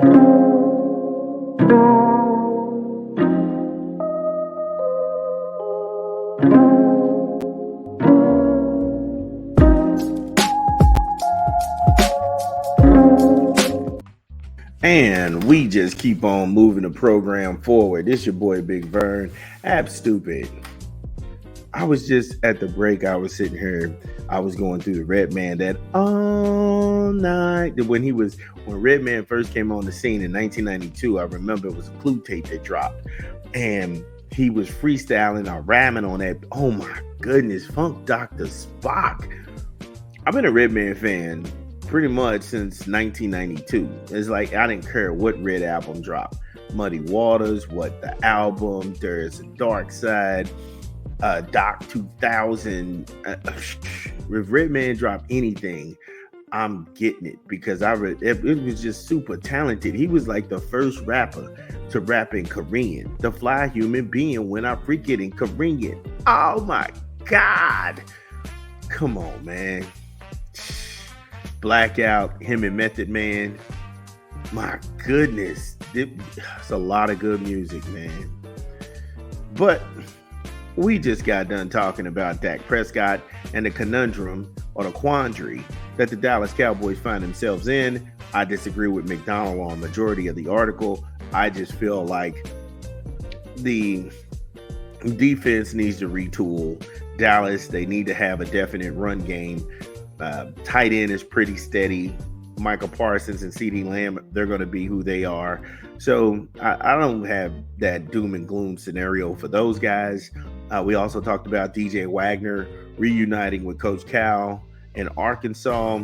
And we just keep on moving the program forward. This your boy Big Vern. App Stupid. I was just at the break. I was sitting here. I was going through the Redman that all night. When Redman first came on the scene in 1992, I remember it was a Clue tape that dropped, and he was freestyling or ramming on that. Oh my goodness, Funk Dr. Spock. I've been a Redman fan pretty much since 1992. It's like I didn't care what Red album dropped. Muddy Waters, what the album, There's a Dark Side, Doc 2000. If Redman dropped anything, I'm getting it because it was just super talented. He was like the first rapper to rap in Korean. The fly human being when I freak it in Korean. Oh my God. Come on, man. Blackout, him and Method Man. My goodness. It's a lot of good music, man. But we just got done talking about Dak Prescott and the conundrum or the quandary that the Dallas Cowboys find themselves in. I disagree with McDonald on the majority of the article. I just feel like the defense needs to retool. Dallas, they need to have a definite run game. Tight end is pretty steady. Michael Parsons and CeeDee Lamb, they're going to be who they are. So I don't have that doom and gloom scenario for those guys. We also talked about DJ Wagner reuniting with Coach Cal in Arkansas.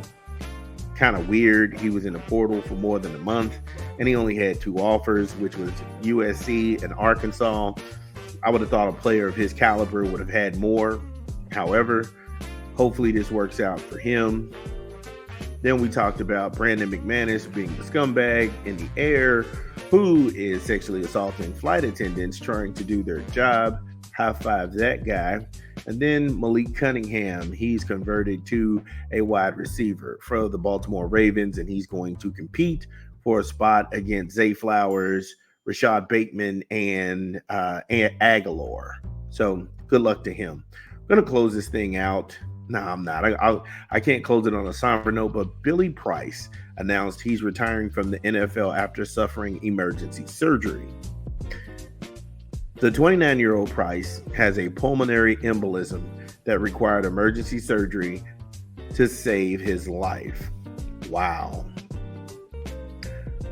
Kind of weird. He was in the portal for more than a month, and he only had 2 offers, which was USC and Arkansas. I would have thought a player of his caliber would have had more. However, hopefully this works out for him. Then we talked about Brandon McManus being the scumbag in the air who is sexually assaulting flight attendants trying to do their job. High five that guy. And then Malik Cunningham, he's converted to a wide receiver for the Baltimore Ravens, and he's going to compete for a spot against Zay Flowers, Rashad Bateman, and Aguilar. So good luck to him. I'm going to close this thing out. No, I'm not. I can't close it on a somber note, but Billy Price announced he's retiring from the NFL after suffering emergency surgery. The 29-year-old Price has a pulmonary embolism that required emergency surgery to save his life. Wow.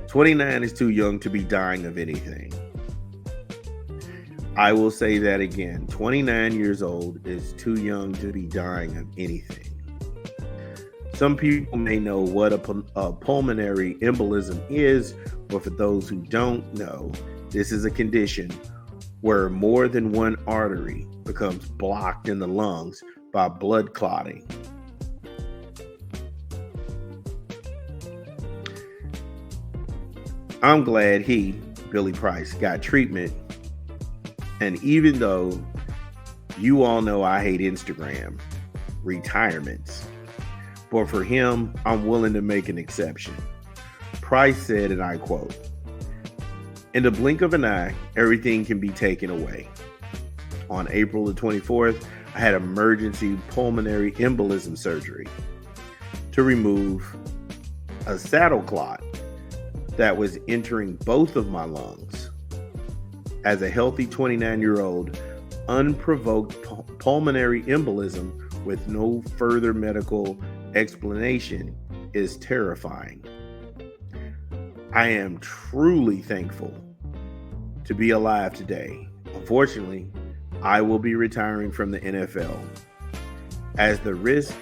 29 is too young to be dying of anything. I will say that again. 29 years old is too young to be dying of anything. Some people may know what a pulmonary embolism is, but for those who don't know, this is a condition where more than one artery becomes blocked in the lungs by blood clotting. I'm glad he, Billy Price, got treatment. And even though you all know I hate Instagram retirements, but for him, I'm willing to make an exception. Price said, and I quote, "In the blink of an eye, everything can be taken away. On April the 24th, I had emergency pulmonary embolism surgery to remove a saddle clot that was entering both of my lungs. As a healthy 29-year-old, unprovoked pulmonary embolism with no further medical explanation is terrifying. I am truly thankful to be alive today. Unfortunately, I will be retiring from the NFL, as the risk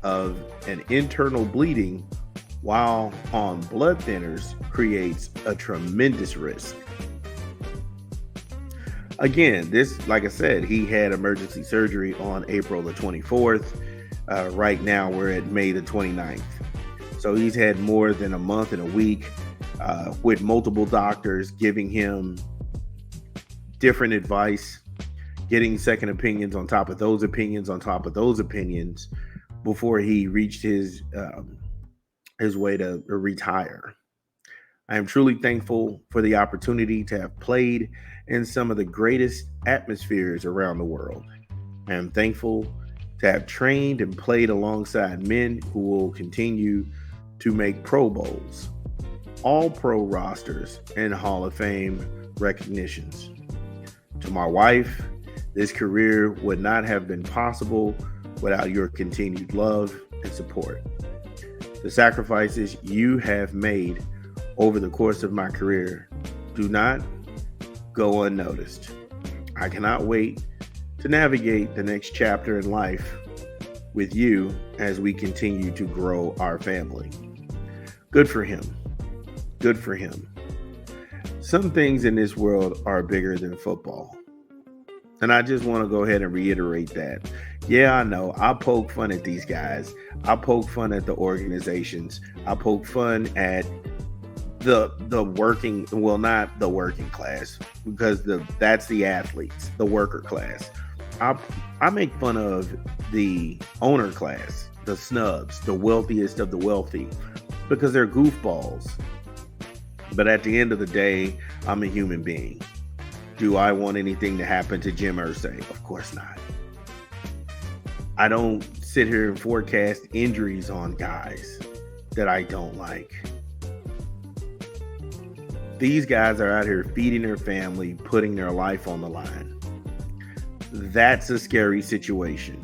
of an internal bleeding while on blood thinners creates a tremendous risk." Again, this, like I said, he had emergency surgery on April the 24th. Right now, we're at May the 29th. So he's had more than a month and a week with multiple doctors giving him different advice, getting second opinions on top of those opinions on top of those opinions before he reached his way to retire. I am truly thankful for the opportunity to have played in some of the greatest atmospheres around the world. I am thankful to have trained and played alongside men who will continue to make Pro Bowls, all pro rosters, and Hall of Fame recognitions. To my wife, this career would not have been possible without your continued love and support. The sacrifices you have made over the course of my career do not go unnoticed. I cannot wait to navigate the next chapter in life with you as we continue to grow our family. Good for him. Good for him. Some things in this world are bigger than football. And I just want to go ahead and reiterate that. Yeah, I know. I poke fun at these guys. I poke fun at the organizations. I poke fun at the working, well, not the working class, because that's the athletes, the worker class. I make fun of the owner class, the snubs, the wealthiest of the wealthy, because they're goofballs. But at the end of the day, I'm a human being. Do I want anything to happen to Jim Irsay? Of course not. I don't sit here and forecast injuries on guys that I don't like. These guys are out here feeding their family, putting their life on the line. That's a scary situation.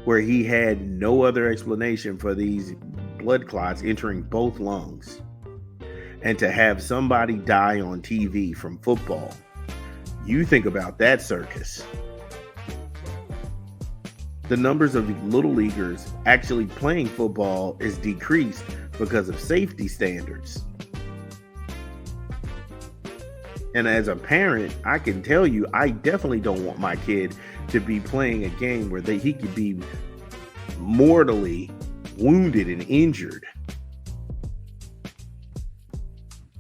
Where he had no other explanation for these blood clots entering both lungs. And to have somebody die on TV from football, you think about that circus. The numbers of little leaguers actually playing football is decreased because of safety standards. And as a parent, I can tell you, I definitely don't want my kid to be playing a game where he could be mortally wounded and injured.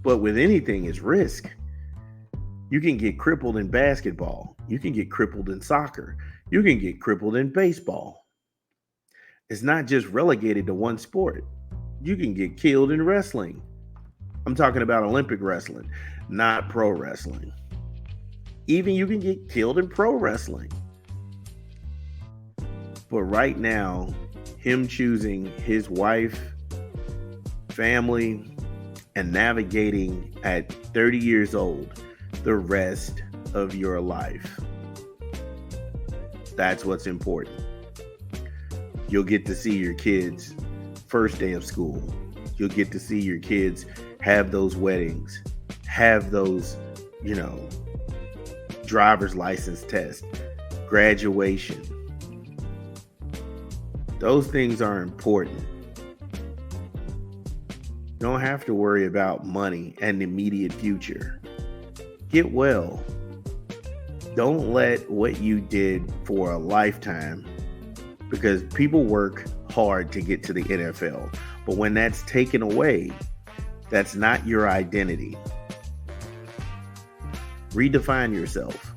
But with anything, it's risk. You can get crippled in basketball. You can get crippled in soccer. You can get crippled in baseball. It's not just relegated to one sport. You can get killed in wrestling. I'm talking about Olympic wrestling, not pro wrestling. Even you can get killed in pro wrestling. But right now, him choosing his wife, family, and navigating at 30 years old the rest of your life. That's what's important. You'll get to see your kids' first day of school. You'll get to see your kids have those weddings, have those, driver's license tests, graduation. Those things are important. You don't have to worry about money and the immediate future. Get well. Don't let what you did for a lifetime, because people work hard to get to the NFL. But when that's taken away, that's not your identity. Redefine yourself.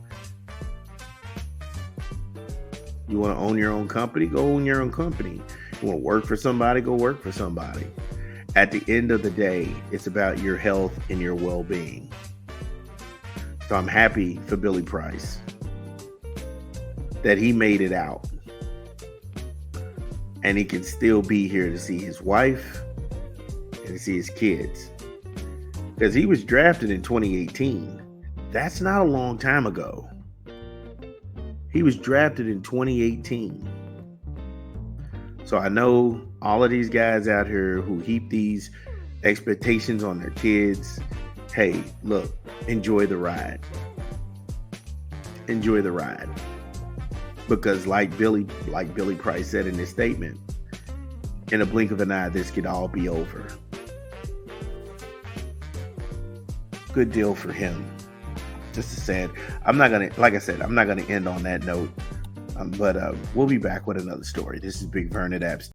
You want to own your own company? Go own your own company. You want to work for somebody? Go work for somebody. At the end of the day, it's about your health and your well-being. So I'm happy for Billy Price that he made it out. And he can still be here to see his wife and to see his kids. Because he was drafted in 2018. That's not a long time ago. He was drafted in 2018. So I know all of these guys out here who heap these expectations on their kids. Hey, look, enjoy the ride. Enjoy the ride. Because like Billy Price said in his statement, in a blink of an eye, this could all be over. Good deal for him. Just a sad. I'm not gonna end on that note. But we'll be back with another story. This is Big Vern at Apps.